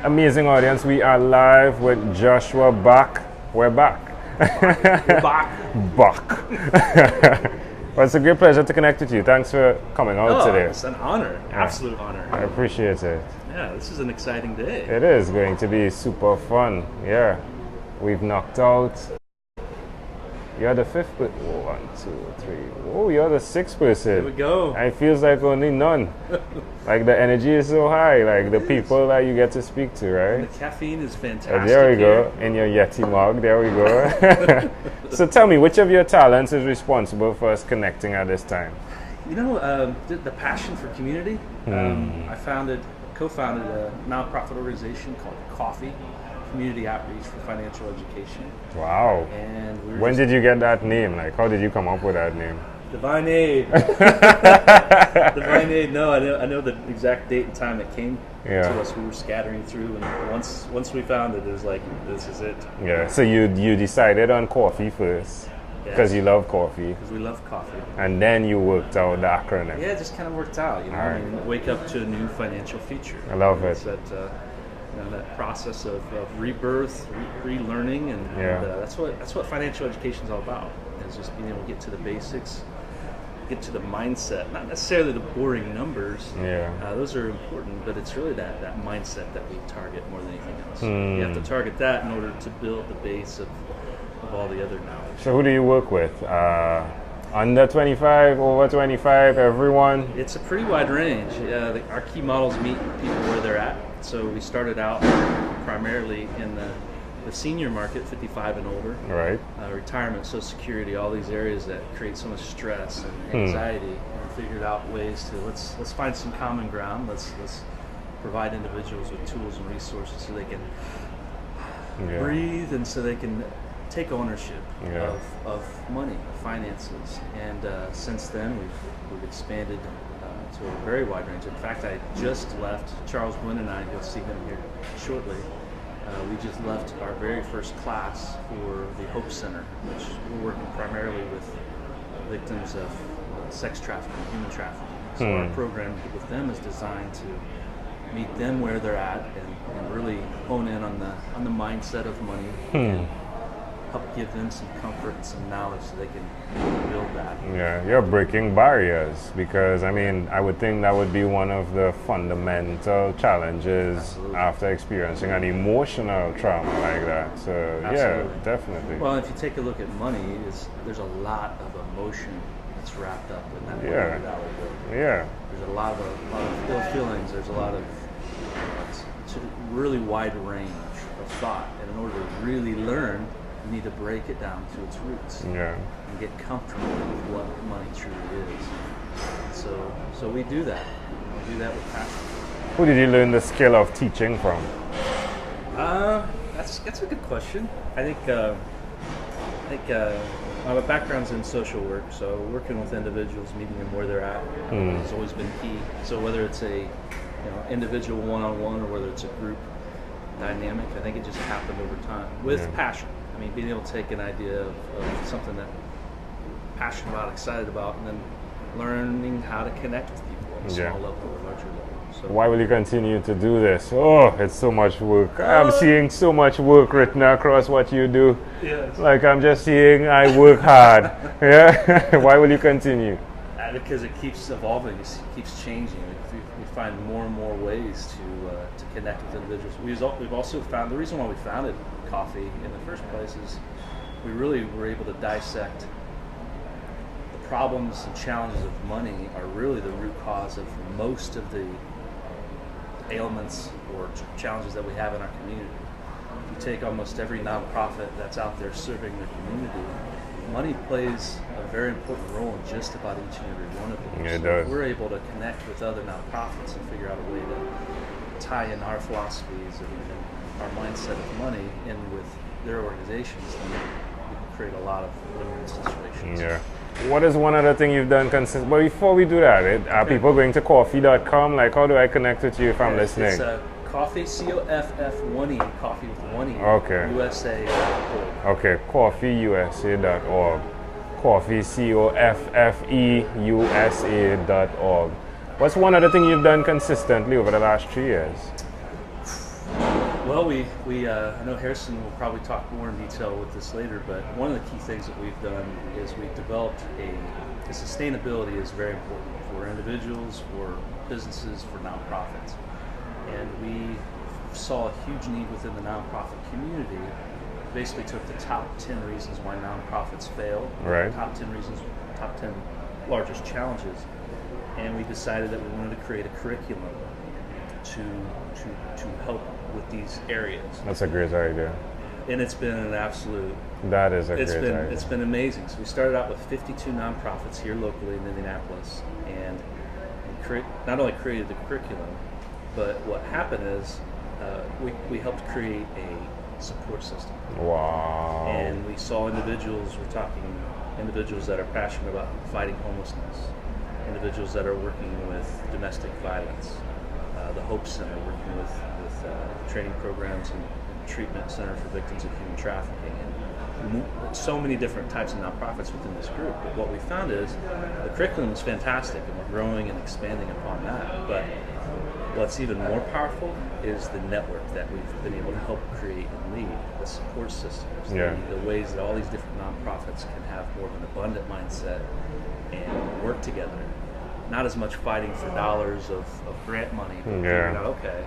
Amazing audience, we are live with Joshua Bach. We're back. We're back. Bach. Well, it's a great pleasure to connect with you. Thanks for coming out today. It's an honor, absolute honor. I appreciate it. Yeah, this is an exciting day. It is going to be super fun. Yeah, we've knocked out. You're the fifth, but 1, 2, 3. Oh, you're the sixth person. Here we go. It feels like only none. Like the energy is so high. Like the people that you get to speak to, right? And the caffeine is fantastic. There we go. In your Yeti mug. There we go. So tell me, which of your talents is responsible for us connecting at this time? You know, the passion for community. I co-founded a nonprofit organization called Coffe, Community Outreach for Financial Education. Wow. And when did you get that name? Like, how did you come up with that name? Divine Aid. Divine Aid. No, I know the exact date and time it came to us. We were scattering through, and once we found it, it was like, this is it. Yeah. So you decided on coffee first because you love coffee. Because we love coffee. And then you worked out the acronym. Yeah, it just kind of worked out. You know, I mean, wake up to a new financial feature. I love it. It's that process of rebirth, relearning, and that's what financial education is all about. Is just being able to get to the basics, get to the mindset, not necessarily the boring numbers. Those are important, but it's really that mindset that we target more than anything else. You have to target that in order to build the base of all the other knowledge. So who do you work with? Under 25, over 25, everyone? It's a pretty wide range. Our key models meet people where they're at. So we started out primarily in the senior market, 55 and older. Right. Retirement, Social Security, all these areas that create so much stress and anxiety. And figured out ways to let's find some common ground. Let's provide individuals with tools and resources so they can breathe and so they can take ownership of money, finances. And since then, we've expanded to a very wide range. In fact, I just left, Charles Gwynn and I, you'll see him here shortly, we just left our very first class for the Hope Center, which we're working primarily with victims of sex trafficking, human trafficking. So our program with them is designed to meet them where they're at and really hone in on the mindset of money and help give them some comfort and some knowledge so they can build that. Yeah, you're breaking barriers because, I mean, I would think that would be one of the fundamental challenges after experiencing an emotional trauma like that. So, yeah, definitely. Well, if you take a look at money, there's a lot of emotion that's wrapped up in that $1 bill. Yeah. There's a lot of ill feelings. There's a lot of it's a really wide range of thought. And in order to really learn, you need to break it down to its roots and get comfortable with what money truly is. So we do that. We do that with passion. Who did you learn the skill of teaching from? That's a good question. I think my background's in social work, so working with individuals, meeting them where they're at, has always been key. So whether it's a individual one-on-one or whether it's a group dynamic, I think it just happened over time with passion. I mean, being able to take an idea of something that you're passionate about, excited about, and then learning how to connect with people on a small level or larger level. So why will you continue to do this? Oh, it's so much work. I'm seeing so much work written across what you do. Yes. Like I'm just seeing I work hard. Why will you continue? Because it keeps evolving, it keeps changing. We find more and more ways to connect with individuals. We've also found the reason why we founded Coffe in the first place is we really were able to dissect the problems and challenges of money are really the root cause of most of the ailments or challenges that we have in our community. If you take almost every nonprofit that's out there serving their community, money plays a very important role in just about each and every one of them. It does. We're able to connect with other nonprofits and figure out a way to tie in our philosophies and our mindset of money in with their organizations, then we can create a lot of win-win situations. Yeah. What is one other thing you've done consistent? But before we do that, are people going to coffee.com? Like, how do I connect with you if I'm listening? It's Coffe, C-O-F-F-1-E, Coffe with 1-E, USA.org. Okay, coffeeusa.org. Coffe, COFFEUSA.org. What's one other thing you've done consistently over the last 3 years? Well, I know Harrison will probably talk more in detail with this later, but one of the key things that we've done is we've developed the sustainability is very important for individuals, for businesses, for nonprofits. And we saw a huge need within the nonprofit community. Basically took the top 10 reasons why nonprofits fail, Right. top 10 largest challenges, and we decided that we wanted to create a curriculum to help with these areas. That's a great idea. And it's been an absolute. That is a great idea. It's been amazing. So we started out with 52 nonprofits here locally in Indianapolis, and not only created the curriculum, but what happened is we helped create a support system. Wow. And we saw individuals. We're talking individuals that are passionate about fighting homelessness, individuals that are working with domestic violence. The Hope Center working with training programs and treatment center for victims of human trafficking, and so many different types of nonprofits within this group. But what we found is the curriculum is fantastic, and we're growing and expanding upon that. But what's even more powerful is the network that we've been able to help create and lead, the support systems, the ways that all these different nonprofits can have more of an abundant mindset and work together. Not as much fighting for dollars of grant money, but figuring out, okay,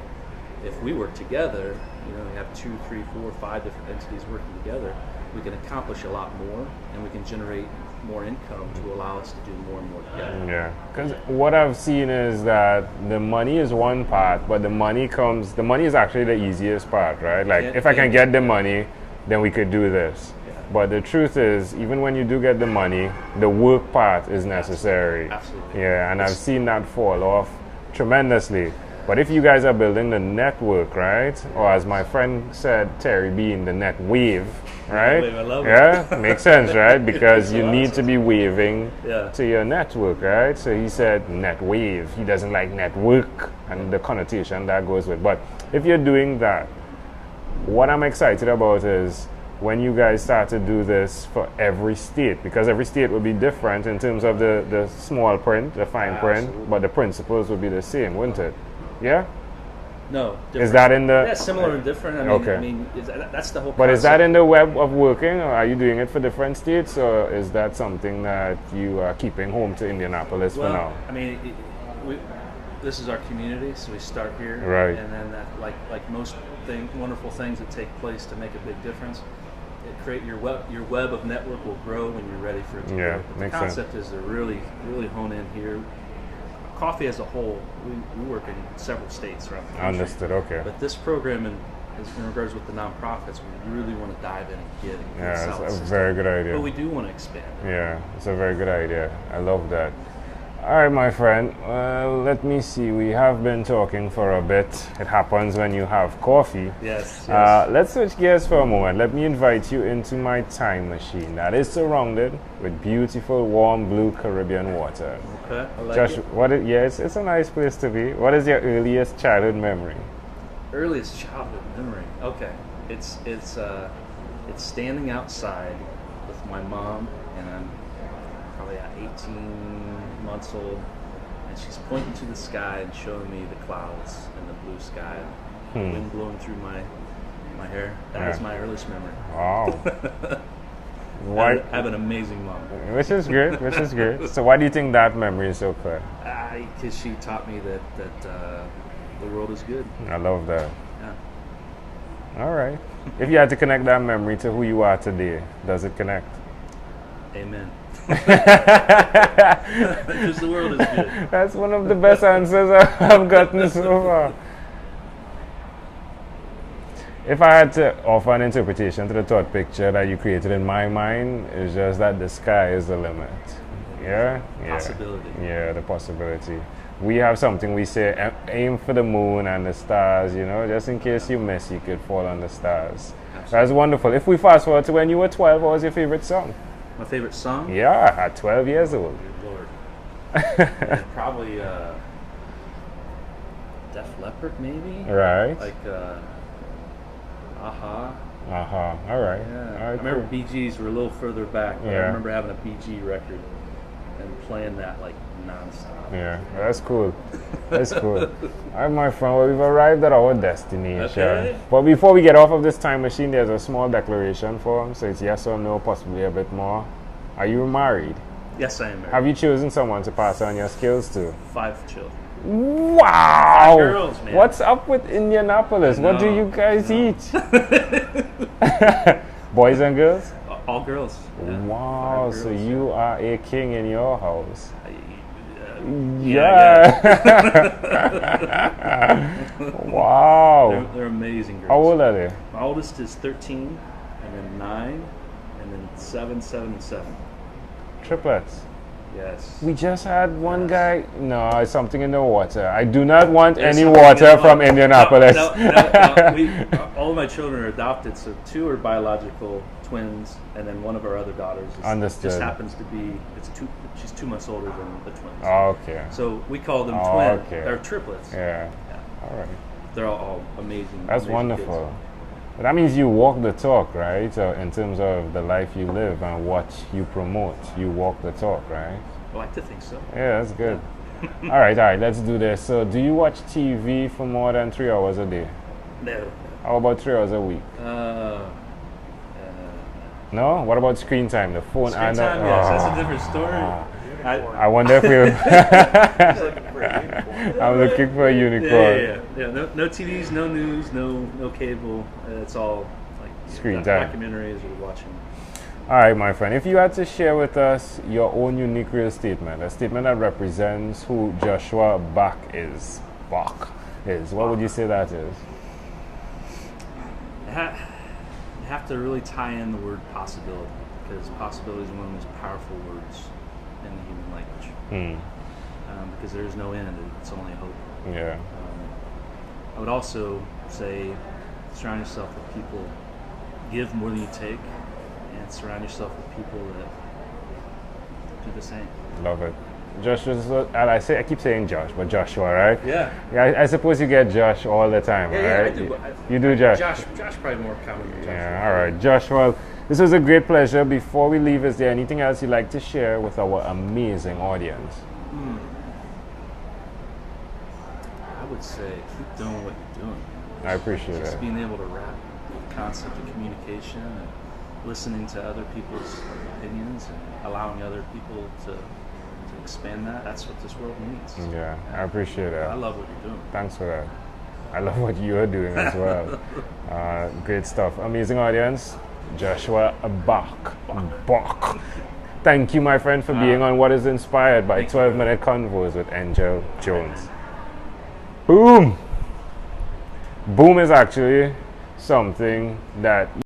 if we work together, we have 2, 3, 4, 5 different entities working together, we can accomplish a lot more, and we can generate more income to allow us to do more and more together. Yeah, because what I've seen is that the money is one part, but the money is actually the easiest part, right? Like, if I can get the money, then we could do this. But the truth is, even when you do get the money, the work part is necessary. Absolutely. Yeah, and I've seen that fall off tremendously. But if you guys are building the network, right? Or as my friend said, Terry Bean, the net wave, right? I love it. Yeah, makes sense, right? Because you need to be waving to your network, right? So he said net wave. He doesn't like network and the connotation that goes with. But if you're doing that, what I'm excited about is when you guys start to do this for every state, because every state will be different in terms of the small print, the fine print, but the principles will be the same, wouldn't it? Yeah? No. Different. Is that in the... Yeah, similar and different. I mean, that's the whole concept. But is that in the web of working, or are you doing it for different states, or is that something that you are keeping home to Indianapolis for now? I mean, this is our community, so we start here. Right. And then, like most wonderful things that take place to make a big difference, your web of network will grow when you're ready for it to grow. But the concept is to really hone in here. Coffe as a whole, we work in several states around the country. Understood, okay. But this program, in regards with the nonprofits, we really want to dive in and get it. Yeah, it's a very good idea. But we do want to expand. Yeah, it's a very good idea. I love that. All right, my friend. Let me see. We have been talking for a bit. It happens when you have coffee. Yes. Let's switch gears for a moment. Let me invite you into my time machine that is surrounded with beautiful, warm blue Caribbean water. Okay, I like Josh, it. it's a nice place to be. What is your earliest childhood memory? Earliest childhood memory. Okay, it's standing outside with my mom, and I'm probably at 18 months old, and she's pointing to the sky and showing me the clouds and the blue sky, the wind blowing through my hair. That is my earliest memory. Wow. I have an amazing mom. Which is good. So why do you think that memory is so clear? Because she taught me that the world is good. I love that. Yeah. All right. If you had to connect that memory to who you are today, does it connect? Amen. Because the world is good. That's one of the best answers I've gotten so far. If I had to offer an interpretation to the thought picture that you created in my mind, it's just that the sky is the limit. Yeah? Possibility. Yeah, the possibility. We have something we say, aim for the moon and the stars, just in case you miss, you could fall on the stars. Absolutely. That's wonderful. If we fast forward to when you were 12, what was your favorite song? My favorite song? Yeah, at 12 years old. Good Lord. Yeah, probably Def Leppard, maybe? Right. Like, Aha. All right. Yeah. All right, I remember cool. Bee Gees were a little further back, but I remember having a Bee Gee record. and playing that like nonstop. Yeah, that's cool. That's cool. All right, my friend, well, we've arrived at our destination. Okay. But before we get off of this time machine, there's a small declaration form. So it's yes or no, possibly a bit more. Are you married? Yes, I am married. Have you chosen someone to pass on your skills to? 5 children. Wow! 5 girls, man. What's up with Indianapolis? What do you guys eat? Boys and girls? All girls. Yeah. Wow, 5 girls, so you are a king in your house. Yeah. Wow. They're amazing girls. How old are they? My oldest is 13, and then 9, and then 7, 7, and 7. Triplets. Yes. We just had one guy. No, it's something in the water. I do not want There's any something water in the from water. Indianapolis. No, all of my children are adopted, so 2 are biological twins, and then one of our other daughters Understood. just happens to be she's 2 months older than the twins. Okay. So we call them twins. Okay. They're triplets. Yeah. All right. They're all amazing. That's amazing wonderful. kids. But that means you walk the talk, right? In terms of the life you live and what you promote, you walk the talk, right? I like to think so. Yeah, that's good. all right, let's do this. So, do you watch TV for more than 3 hours a day? No. How about 3 hours a week? No? What about screen time? The phone? Screen time, yes, that's a different story. I wonder if you. I'm looking for a unicorn. Yeah. No TVs, no news, no cable. It's all like Screen time. Documentaries or watching. All right, my friend. If you had to share with us your own unique real statement, a statement that represents who Joshua Bach is, what would you say that is? You have to really tie in the word possibility, because possibility is one of the most powerful words in the human language. Because there is no end; it's only hope. Yeah. I would also say surround yourself with people, give more than you take, and surround yourself with people that do the same. Love it. Joshua, and I keep saying Josh, but Joshua, right? Yeah. Yeah, I suppose you get Josh all the time, right? I do. You do Josh? Josh probably more common than Josh. Yeah, all right. Josh, well, this was a great pleasure. Before we leave, is there anything else you'd like to share with our amazing audience? I would say keep doing what you're doing. I appreciate Just it. being able to wrap the concept of communication and listening to other people's opinions and allowing other people to expand that. That's what this world needs. Yeah, I appreciate it. I love what you're doing. Thanks for that. I love what you're doing as well. Great stuff. Amazing audience. Joshua Bach. Thank you, my friend, for being on What is Inspired by 12-Minute Convos with Angel Jones. Boom! Boom is actually something that